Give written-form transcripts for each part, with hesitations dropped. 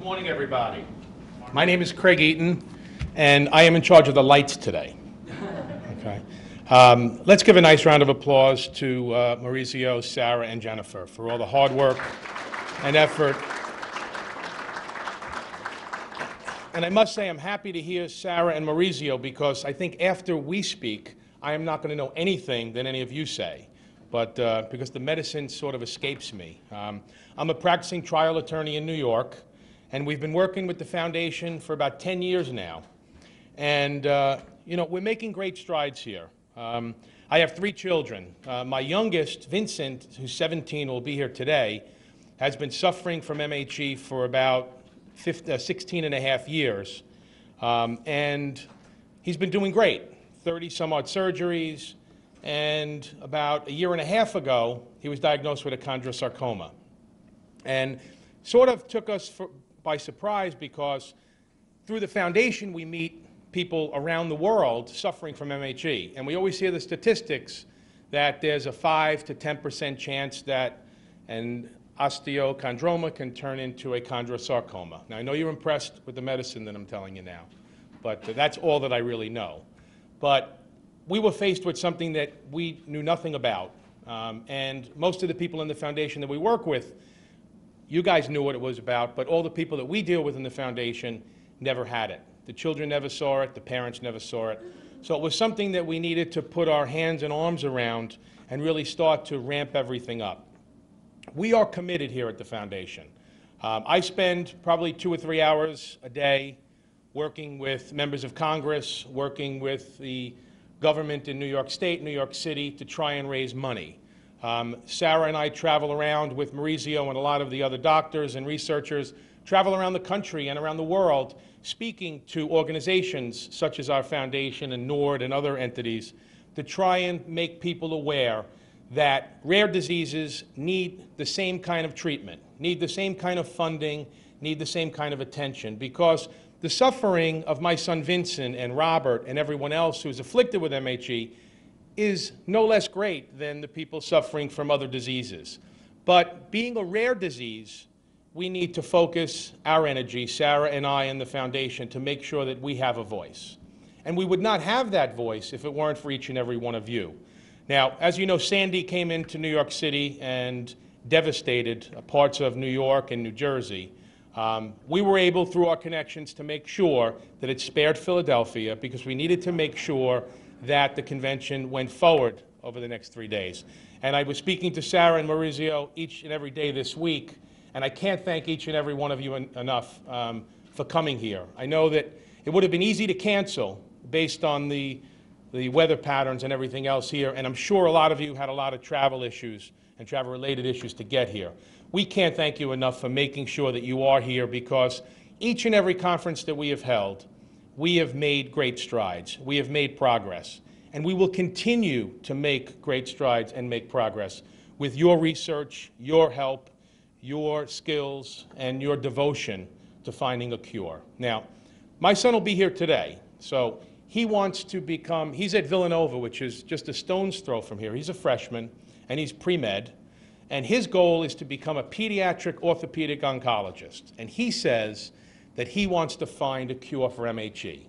Good morning, everybody. My name is Craig Eaton, and I am in charge of the lights today. Okay. Let's give a nice round of applause to Maurizio, Sarah, and Jennifer for all the hard work and effort. And I must say I'm happy to hear Sarah and Maurizio, because I think after we speak, I am not going to know anything that any of you say, but because the medicine sort of escapes me. I'm a practicing trial attorney in New York, and we've been working with the foundation for about 10 years now. And, you know, we're making great strides here. I have 3 children. My youngest, Vincent, who's 17, will be here today, has been suffering from MHE for about 16 and a half years. And he's been doing great, 30-some-odd surgeries. And about a year and a half ago, he was diagnosed with a chondrosarcoma. And sort of took us by surprise, because through the foundation we meet people around the world suffering from MHE. And we always hear the statistics that there's a 5 to 10% chance that an osteochondroma can turn into a chondrosarcoma. Now, I know you're impressed with the medicine that I'm telling you now, but that's all that I really know. But we were faced with something that we knew nothing about. And most of the people in the foundation that we work with, you guys knew what it was about, but all the people that we deal with in the foundation never had it. The children never saw it, the parents never saw it. So it was something that we needed to put our hands and arms around and really start to ramp everything up. We are committed here at the foundation. I spend probably 2 or 3 hours a day working with members of Congress, working with the government in New York State, New York City, to try and raise money. Sarah and I travel around with Maurizio and a lot of the other doctors and researchers, travel around the country and around the world, speaking to organizations such as our foundation and NORD and other entities, to try and make people aware that rare diseases need the same kind of treatment, need the same kind of funding, need the same kind of attention, because the suffering of my son Vincent and Robert and everyone else who's afflicted with MHE is no less great than the people suffering from other diseases. But being a rare disease, we need to focus our energy, Sarah and I and the foundation, to make sure that we have a voice. And we would not have that voice if it weren't for each and every one of you. Now, as you know, Sandy came into New York City and devastated parts of New York and New Jersey. We were able, through our connections, to make sure that it spared Philadelphia, because we needed to make sure that the convention went forward over the next 3 days. And I was speaking to Sarah and Maurizio each and every day this week, and I can't thank each and every one of you enough for coming here. I know that it would have been easy to cancel based on the weather patterns and everything else here, and I'm sure a lot of you had a lot of travel issues and travel-related issues to get here. We can't thank you enough for making sure that you are here, because each and every conference that we have held, we have made great strides. We have made progress. And we will continue to make great strides and make progress with your research, your help, your skills, and your devotion to finding a cure. Now, my son will be here today, so he wants to become, he's at Villanova, which is just a stone's throw from here. He's a freshman, and he's pre-med. And his goal is to become a pediatric orthopedic oncologist. And he says that he wants to find a cure for MHE.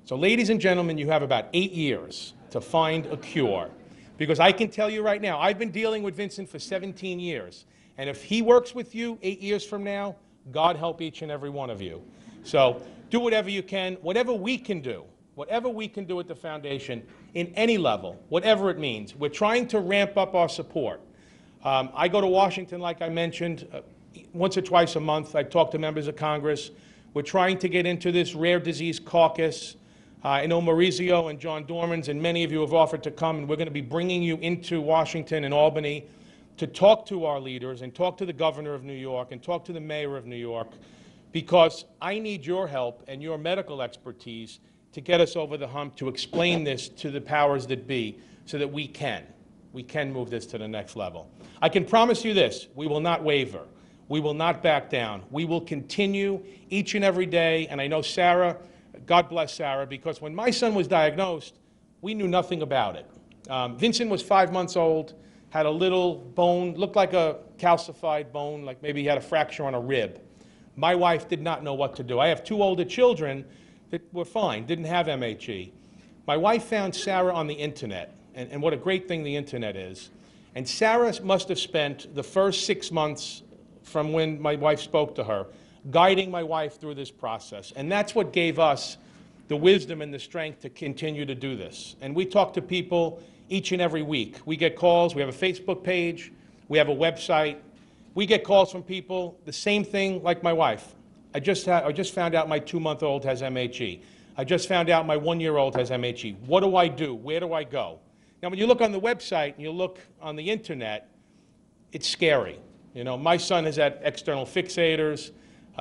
So ladies and gentlemen, you have about 8 years to find a cure. Because I can tell you right now, I've been dealing with Vincent for 17 years. And if he works with you 8 years from now, God help each and every one of you. So do whatever you can, whatever we can do at the foundation in any level, whatever it means. We're trying to ramp up our support. I go to Washington, like I mentioned, once or twice a month. I talk to members of Congress. We're trying to get into this rare disease caucus. I know Maurizio and John Dormans and many of you have offered to come, and we're going to be bringing you into Washington and Albany to talk to our leaders and talk to the governor of New York and talk to the mayor of New York, because I need your help and your medical expertise to get us over the hump, to explain this to the powers that be, so that we can move this to the next level. I can promise you this: we will not waver. We will not back down. We will continue each and every day. And I know Sarah, God bless Sarah, because when my son was diagnosed, we knew nothing about it. Vincent was 5 months old, had a little bone, looked like a calcified bone, like maybe he had a fracture on a rib. My wife did not know what to do. I have 2 older children that were fine, didn't have MHE. My wife found Sarah on the internet, and what a great thing the internet is. And Sarah must have spent the first 6 months from when my wife spoke to her, guiding my wife through this process. And that's what gave us the wisdom and the strength to continue to do this. And we talk to people each and every week. We get calls, we have a Facebook page, we have a website. We get calls from people, the same thing like my wife. I just found out my 2-month-old has MHE. I just found out my 1-year-old has MHE. What do I do? Where do I go? Now, when you look on the website and you look on the internet, it's scary. You know, my son has had external fixators,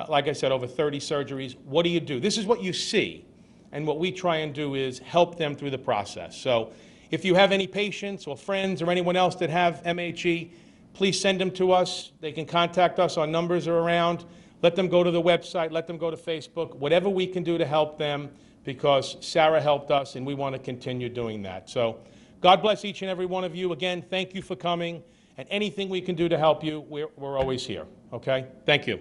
like I said, over 30 surgeries. What do you do? This is what you see. And what we try and do is help them through the process. So if you have any patients or friends or anyone else that have MHE, please send them to us. They can contact us. Our numbers are around. Let them go to the website. Let them go to Facebook. Whatever we can do to help them, because Sarah helped us, and we want to continue doing that. So God bless each and every one of you. Again, thank you for coming. And anything we can do to help you, we're always here. Okay? Thank you.